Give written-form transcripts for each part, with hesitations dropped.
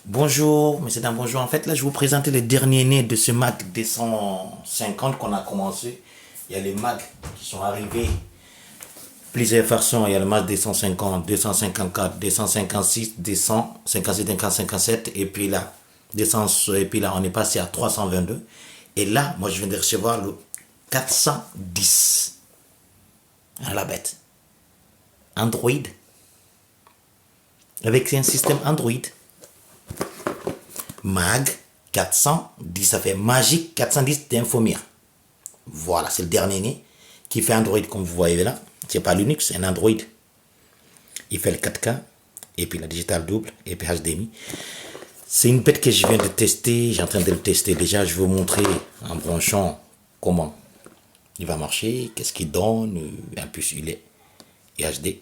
Bonjour, monsieur dames, bonjour. En fait, là, je vous présente les derniers nés de ce Mac 250 qu'on a commencé. Il y a les Mac qui sont arrivés, plusieurs versions. Il y a le Mac 250, 254, 256, 256, 257, et puis là, 200, et puis là, on est passé à 322. Et là, moi, je viens de recevoir le 410. À la bête. Android. Avec un système Android. Mag 410, ça fait Magic 410 d'Infomir. Voilà, c'est le dernier né qui fait Android comme vous voyez là. C'est pas Linux, c'est un Android. Il fait le 4K et puis la digital double et puis HDMI. C'est une bête que je viens de tester, j'ai en train de le tester déjà. Je vais vous montrer en branchant comment il va marcher, qu'est-ce qu'il donne. En plus, il est HD.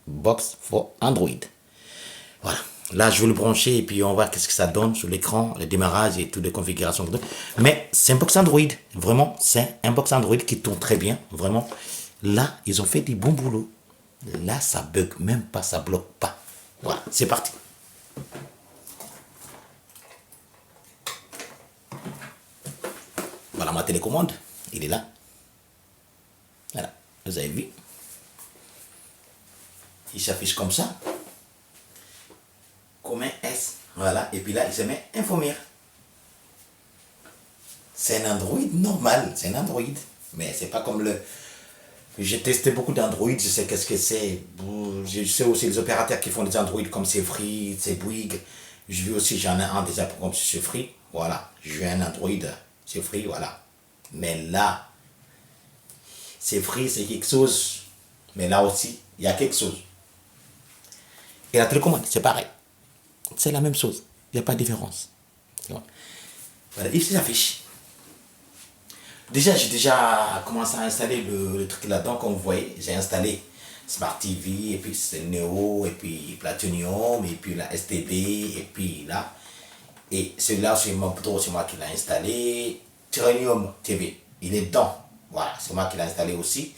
Box for Android. Voilà. Là, je vais le brancher et puis on va voir qu'est-ce que ça donne sur l'écran, le démarrage et toutes les configurations. Mais c'est un box Android. Vraiment, c'est un box Android qui tourne très bien. Vraiment. Là, ils ont fait du bon boulot. Là, ça bug même pas, ça bloque pas. Voilà, c'est parti. Voilà ma télécommande. Il est là. Voilà, vous avez vu. Il s'affiche comme ça. Comme un S. Voilà, et puis là, il se met Infomir. C'est un Android normal, c'est un Android. Mais c'est pas comme le. J'ai testé beaucoup d'Android, je sais qu'est-ce que c'est. Je sais aussi les opérateurs qui font des Android comme c'est Free, c'est Bouygues. Je vu aussi, j'en ai un déjà comme c'est Free. Voilà, j'ai un Android, c'est Free, voilà. Mais là, c'est Free, c'est quelque chose. Mais là aussi, il y a quelque chose. Et la télécommande, c'est pareil. C'est la même chose. Il n'y a pas de différence. Voilà, il s'affiche. Déjà, j'ai déjà commencé à installer le truc là-dedans, comme vous voyez. J'ai installé Smart TV, et puis c'est Neo, et puis Platinum, et puis la STB, et puis là. Et celui-là, c'est mon poteau, c'est moi qui l'ai installé. Tyrannium TV, il est dedans. Voilà, c'est moi qui l'ai installé aussi.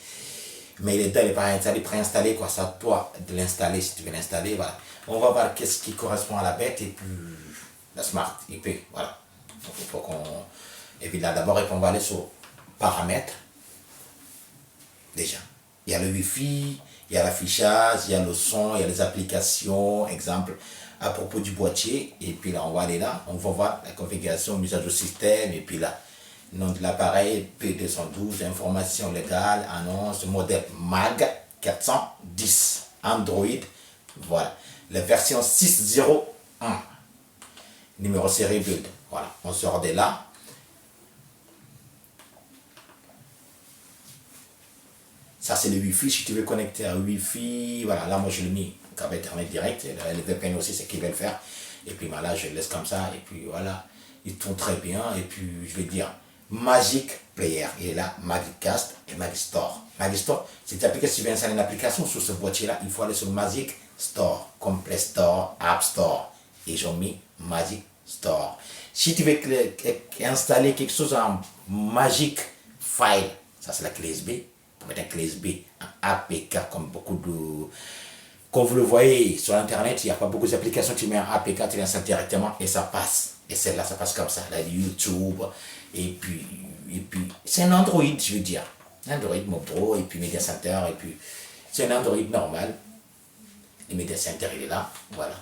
Mais il est dedans, il n'est pas installé, préinstallé, quoi. C'est à toi de l'installer si tu veux l'installer. Voilà. On va voir qu'est-ce qui correspond à la bête, et puis la Smart IP. Voilà. Donc il faut qu'on. Et puis là, d'abord, on va aller sur paramètres. Déjà. Il y a le Wi-Fi, il y a l'affichage, il y a le son, il y a les applications, exemple, à propos du boîtier. Et puis là, on va aller là, on va voir la configuration, l'usage du système, et puis là, nom de l'appareil, P212, information légale, annonce, modèle MAG 410, Android, voilà. La version 6.0.1, numéro série build. Voilà, on sort de là. Ça, c'est le Wi-Fi. Si tu veux connecter à Wi-Fi, voilà, là, moi, je l'ai mis câble Internet direct. Le VPN aussi, c'est ce qu'ils veulent faire. Et puis, voilà, je laisse comme ça. Et puis, voilà, il tourne très bien. Et puis, je vais dire Magic Player. Il est là, Magicast et Magic Store. Magic Store, c'est une application. Si tu veux installer une application sur ce boîtier-là, il faut aller sur Magic Store, comme Play Store, App Store. Et j'ai mis Magic Store. Si tu veux installer quelque chose en Magic File, ça c'est la clé USB. Pour mettre une clé USB, un APK, comme beaucoup de. Comme vous le voyez sur Internet, il n'y a pas beaucoup d'applications. Tu mets un APK, tu l'installes directement et ça passe. Et celle-là, ça passe comme ça. Là, YouTube, et puis c'est un Android, je veux dire. Android Moto, et puis Media Center, et puis c'est un Android normal. Le Media Center, il est là, voilà.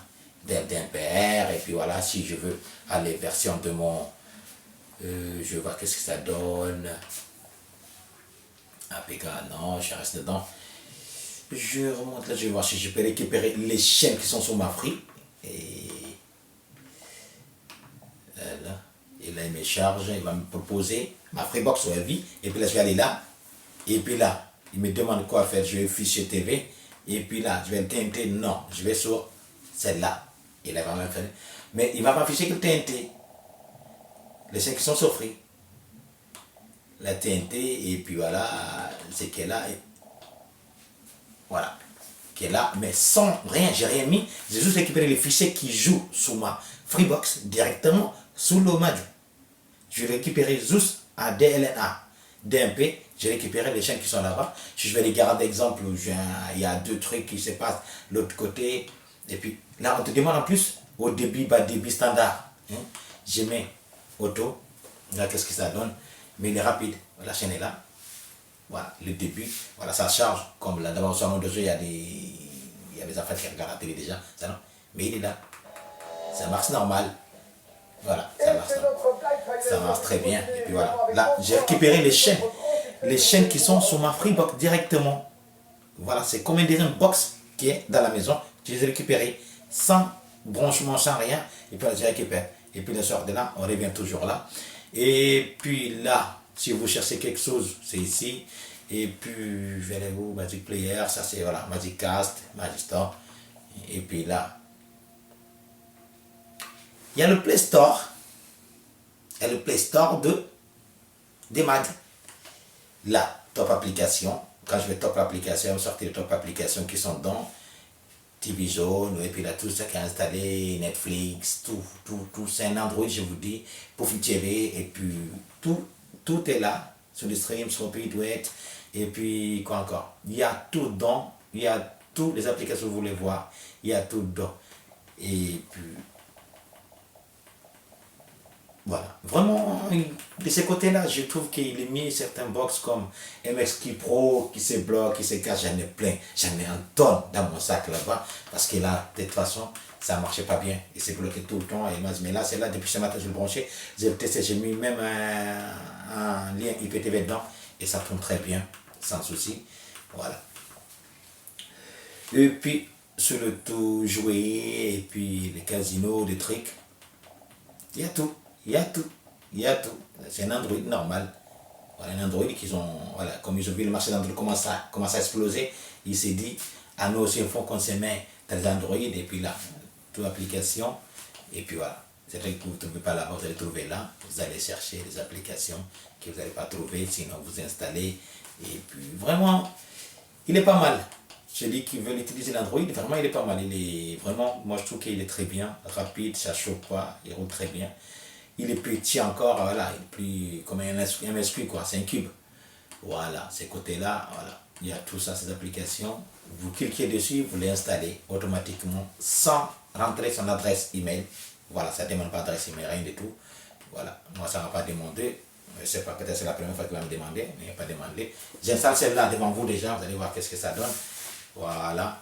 DMPR, et puis voilà, si je veux aller version de mon. Je vois qu'est-ce que ça donne. APK, non, je reste dedans. Je remonte là, je vais voir si je peux récupérer les chaînes qui sont sur ma free. Et là, et là, il me charge, il va me proposer ma Freebox ou vie. Et puis là, je vais aller là. Et puis là, il me demande quoi faire. Je vais fichier TV. Et puis là, je vais le TNT. Non, je vais sur celle-là. Et là, il va me faire. Mais il va m'afficher que le TNT. Les chaînes qui sont sur free. La TNT, et puis voilà, c'est qu'elle est là. Voilà, qui est là, mais sans rien, j'ai rien mis. J'ai juste récupéré les fichiers qui jouent sur ma Freebox directement sous le Mag. Je vais récupérer juste à DLNA, DMP. J'ai récupéré les chaînes qui sont là-bas. Si je vais les garder, exemple, il y a deux trucs qui se passent de l'autre côté. Et puis là, on te demande en plus au débit, bas débit standard. Hein. Je mets auto. Là, qu'est-ce que ça donne? Mais il est rapide. La chaîne est là. Voilà, le début. Voilà, ça charge. Comme là, d'abord, sur mon dossier, il y a des enfants qui regardent la télé déjà. Ça, non? Mais il est là. Ça marche normal. Voilà, ça marche. Ça marche très bien. Et puis voilà. Là, j'ai récupéré les chaînes. Les chaînes qui sont sur ma Freebox directement. Voilà, c'est comme une box qui est dans la maison. Je les ai récupérées sans branchement, sans rien. Et puis je les récupère. Et puis le soir de là, on revient toujours là. Et puis là, si vous cherchez quelque chose, c'est ici. Et puis, verrez vous, Magic Player, ça c'est voilà, Magic Cast, Magic Store. Et puis là, il y a le Play Store. Il y a le Play Store des Mag. Là, top application. Quand je vais top application, sortir les top applications qui sont dans TV Zone, et puis là, tout ça qui est installé, Netflix, tout. C'est un Android, je vous dis, pour TV, et puis tout est là, sur le stream, sur Pitwet, et puis quoi encore. Il y a tout dedans, il y a toutes les applications que vous voulez voir, il y a tout dedans. Et puis, voilà. Vraiment, de ce côté-là, je trouve qu'il est mis certains box comme MXQ Pro qui se bloque, qui se cache, j'en ai plein. J'en ai un tonne dans mon sac là-bas. Parce que là, de toute façon, ça ne marchait pas bien. Il s'est bloqué tout le temps. Et moi, mais là, c'est là, depuis ce matin, je le branché. J'ai testé, j'ai mis même un lien IPTV dedans. Et ça tourne très bien, sans souci. Voilà. Et puis, sur le tout jouer, et puis les casinos, les trucs, il y a tout. Il y a tout. Il y a tout. C'est un Android normal. Voilà, un Android qu'ils ont, voilà, comme ils ont vu le marché d'Android commence à exploser, il s'est dit, à nous aussi, il faut qu'on se met dans les Android, et puis là, toute application, et puis voilà. C'est vrai que vous ne trouvez pas là-bas, vous allez trouver là, vous allez chercher les applications que vous n'allez pas trouver, sinon vous installez, et puis vraiment, il est pas mal. Celui qui veut utiliser l'Android, vraiment, il est pas mal. Il est vraiment, moi je trouve qu'il est très bien, rapide, ça ne chauffe pas, il roule très bien. Il est petit encore, voilà, il est plus comme un MSQ, quoi, c'est un cube. Voilà, ces côtés-là, voilà, il y a tout ça, ces applications. Vous cliquez dessus, vous les installez automatiquement sans rentrer son adresse email. Voilà, ça ne demande pas d'adresse email, rien du tout. Voilà, moi ça ne m'a pas demandé. Je ne sais pas, peut-être c'est la première fois qu'il va me demander, mais il n'a pas demandé. J'installe celle-là devant vous déjà, vous allez voir qu'est-ce que ça donne. Voilà.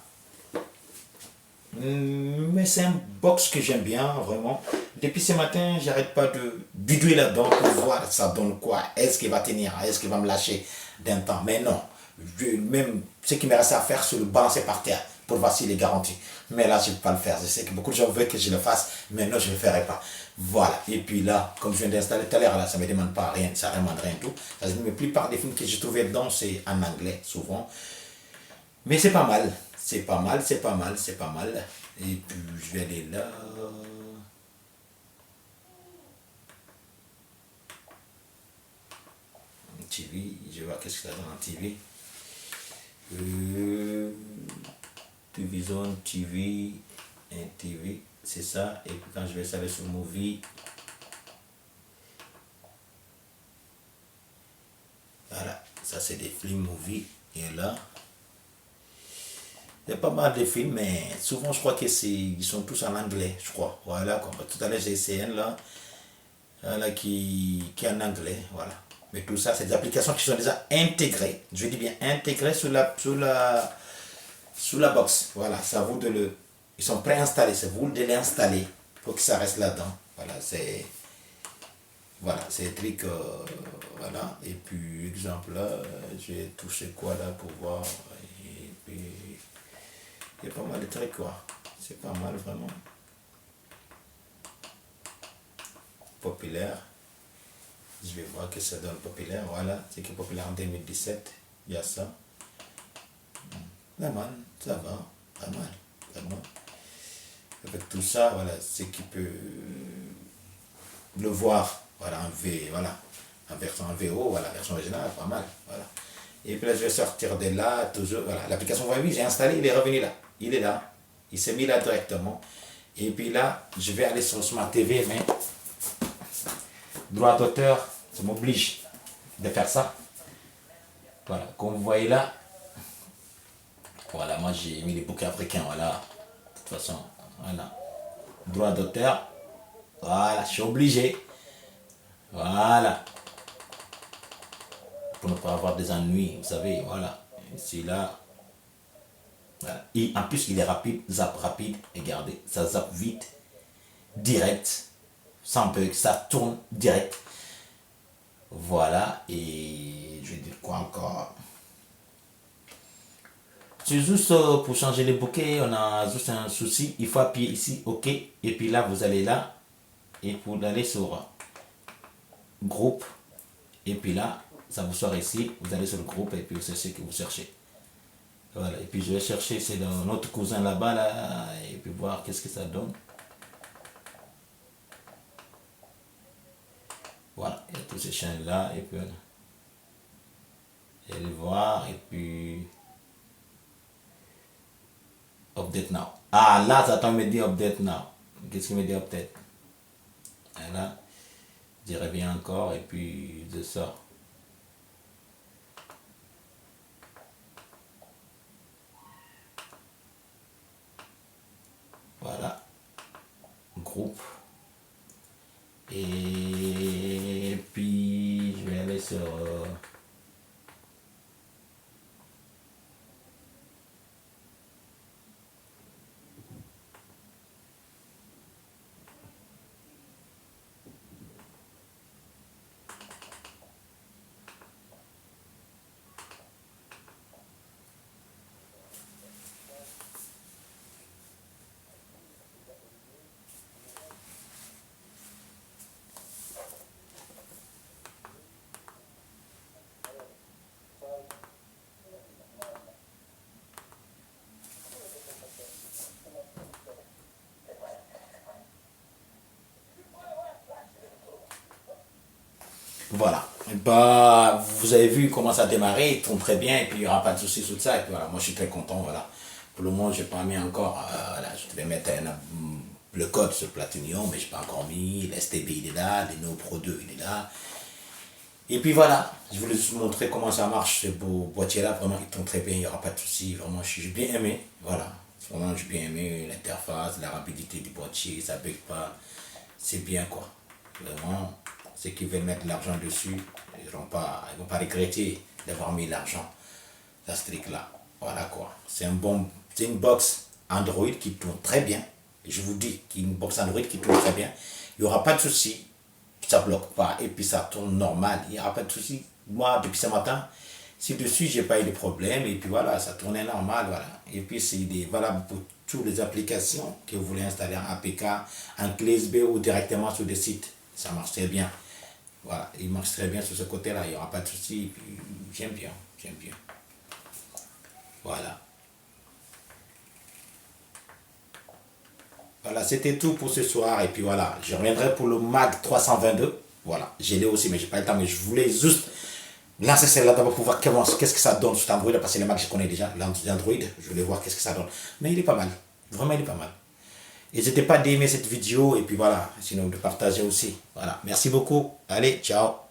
Mais c'est un box que j'aime bien, vraiment. Depuis ce matin, j'arrête pas de bidouiller là-dedans pour voir ça donne quoi. Est-ce qu'il va tenir? Est-ce qu'il va me lâcher d'un temps? Mais non. Même ce qui me reste à faire, c'est le balancer par terre pour voir s'il est garanti. Mais là, je ne vais pas le faire. Je sais que beaucoup de gens veulent que je le fasse, mais non, je ne le ferai pas. Voilà. Et puis là, comme je viens d'installer tout à l'heure, là, ça ne me demande pas rien, ça ne demande rien du tout. Parce que la plupart des films que j'ai trouvés dedans, c'est en anglais, souvent. Mais c'est pas mal. C'est pas mal, c'est pas mal, c'est pas mal. Et puis, je vais aller là. TV, je vois qu'est-ce que ça donne en TV. TV Zone, TV, TV, c'est ça. Et puis quand je vais aller sur Movie, voilà, ça c'est des films Movie. Et là, il y a pas mal de films, mais souvent je crois qu'ils sont tous en anglais, je crois. Voilà, comme tout à l'heure j'ai CN là, voilà, qui est en anglais, voilà. Mais tout ça, c'est des applications qui sont déjà intégrées, je dis bien intégrées sous la box. Voilà, c'est à vous de le... Ils sont préinstallés, c'est vous de l'installer pour que ça reste là-dedans. Voilà, c'est... Voilà, c'est des trucs, voilà. Et puis, exemple là, j'ai touché quoi là pour voir. Et puis, il y a pas mal de trucs quoi. C'est pas mal vraiment. Populaire. Je vais voir que ça donne populaire. Voilà, c'est qui est populaire en 2017. Il y a ça. Pas mal, ça va. Pas mal, vraiment. Avec tout ça, voilà, c'est qui peut le voir. Voilà, voilà, en version en VO, voilà, version originale, pas mal. Voilà. Et puis là, je vais sortir de là, toujours. Voilà, l'application Voivi, j'ai installé, il est revenu là. Il est là. Il s'est mis là directement. Et puis là, je vais aller sur Smart TV, mais droit d'auteur, ça m'oblige de faire ça. Voilà, comme vous voyez là, voilà, moi j'ai mis les bouquins africains, voilà. toute façon, voilà. Droit d'auteur. Voilà, je suis obligé. Voilà. Pour ne pas avoir des ennuis, vous savez, voilà. Ici, là. Voilà. Et en plus, il est rapide, zap rapide. Regardez, ça zappe vite, direct, sans bug, ça tourne direct. Voilà, et je vais dire quoi encore. C'est juste pour changer les bouquets, on a juste un souci. Il faut appuyer ici, OK. Et puis là, vous allez là. Et vous allez sur groupe. Et puis là, ça vous sort ici. Vous allez sur le groupe et puis c'est ce que vous cherchez. Voilà. Et puis je vais chercher, c'est dans notre cousin là-bas, là. Et puis voir qu'est-ce que ça donne. Voilà. Il y a tous ces chaînes-là. Et puis allez voir. Et puis update now. Ah là, ça t'en me dit update now. Qu'est-ce qu'il me dit update? Et là, je reviens encore et puis je sors. Voilà. Groupe. Et puis, je vais aller sur... Voilà. Bah, vous avez vu comment ça a démarré, il tourne très bien, et puis il n'y aura pas de soucis sur ça. Et puis voilà, moi je suis très content. Voilà. Pour le moment, je n'ai pas mis encore. Voilà, je devais mettre le code sur Platinum, mais je n'ai pas encore mis. L'STB il est là, les No Pro 2 il est là. Et puis voilà, je voulais juste vous montrer comment ça marche ce beau boîtier-là. Vraiment, il tourne très bien, il n'y aura pas de soucis. Vraiment, j'ai bien aimé. Voilà. Vraiment, j'ai bien aimé l'interface, la rapidité du boîtier, ça ne bug pas. C'est bien quoi. Vraiment, ceux qui veulent mettre de l'argent dessus, ils ne vont pas regretter d'avoir mis l'argent dans ce truc-là. Voilà quoi. C'est une box Android qui tourne très bien. Je vous dis qu'il y a une box Android qui tourne très bien. Il n'y aura pas de souci. Ça bloque pas. Et puis ça tourne normal. Il n'y aura pas de souci. Moi, depuis ce matin, si dessus, j'ai pas eu de problème. Et puis voilà, ça tournait normal. Voilà. Et puis c'est valable pour toutes les applications que vous voulez installer en APK, en clé USB ou directement sur des sites. Ça marche très bien. Voilà, il marche très bien sur ce côté-là, il n'y aura pas de souci. J'aime bien, j'aime bien. Voilà. Voilà, c'était tout pour ce soir. Et puis voilà, je reviendrai pour le Mag 322. Voilà, j'ai l'ai aussi, mais j'ai pas le temps. Mais je voulais juste lancer celle-là d'abord pour voir qu'est-ce que ça donne sur Android. Parce que les Mac, je connais déjà, l'Android. Je voulais voir qu'est-ce que ça donne. Mais il est pas mal. Vraiment, il est pas mal. N'hésitez pas d'aimer cette vidéo et puis voilà, sinon de partager aussi. Voilà, merci beaucoup. Allez, ciao.